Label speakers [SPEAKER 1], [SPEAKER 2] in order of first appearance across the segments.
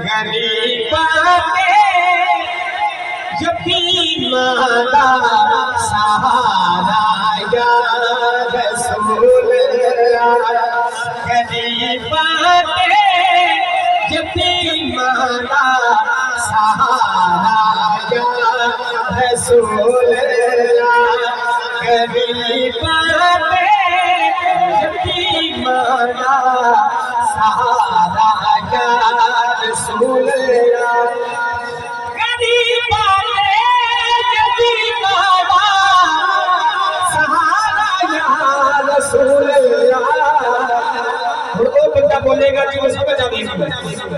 [SPEAKER 1] गरीबा यतीमाना सहारा या रसूल अल्लाह। गरीबा यतीमाना सहारा या रसूल अल्लाह। गरीबा यतीमाना सहारा या रसूल अल्लाह। गरीबा यतीमाना सहारा या रसूल अल्लाह। और वो बंदा बोलेगा जो समझ आ गई।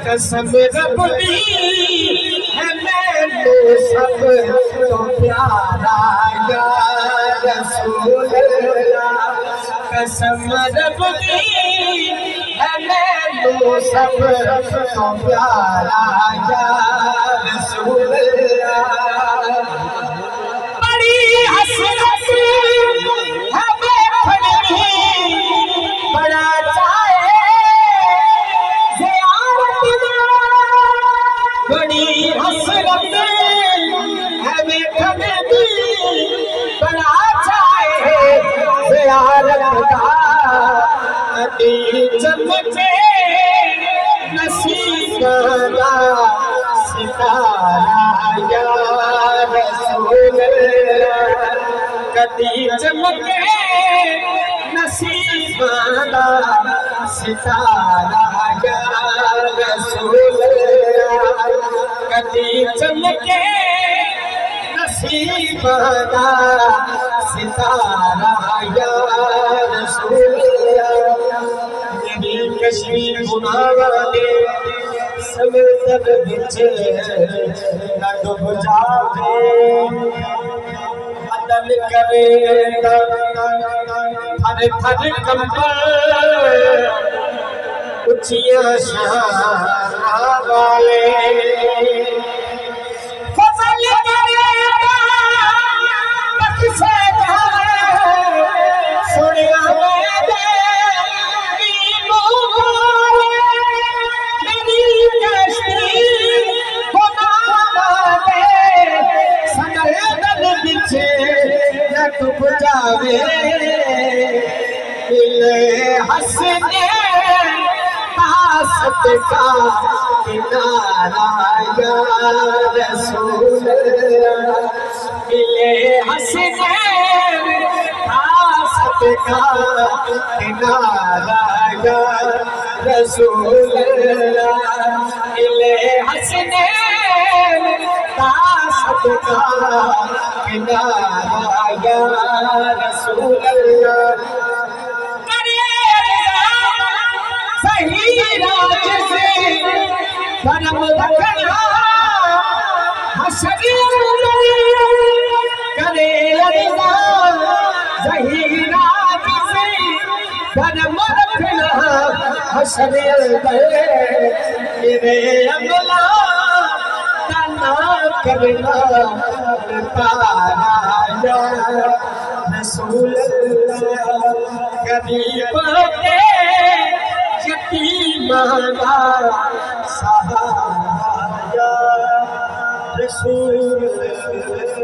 [SPEAKER 1] कसम रब दी है मैनू सब तो प्यारा या रसूल अल्लाह। कसम रब दी है मैनू सब तो प्यारा या रसूल अल्लाह। बड़ी हसरत है देखनी बड़ा चाहे ज़ियारत बड़ी हसरत है देखनी बड़ा चाहे ज़ियारत अति चमके नसीबा सितारा या रसूल अल्लाह। कदी चमके नसीबा सितारा या रसूल अल्लाह। कदी चमके नसीबा सितारा या रसूल अल्लाह। मेरी कश्मीर गुनाहगारे समंदर विच न डूब जावे। अदल करे थर थर कंबल उचिया शान वाले। फजल करेगा बख्शे सुनिया डूब जावे मिले हंसने तासत का किनारा या रसूल अल्लाह। मिले हंसने तासत का किनारा या रसूल अल्लाह। मिले हंसने तासत का किनारा या रसूल अल्लाह। सही राज से धर्म रखना हशर करे अल्लाह। सही राज से धर्म रखना हशर मेरे अमला करना तारा या रसूल अल्लाह। गरीबा यतीमाना सहारा या रसूल अल्लाह।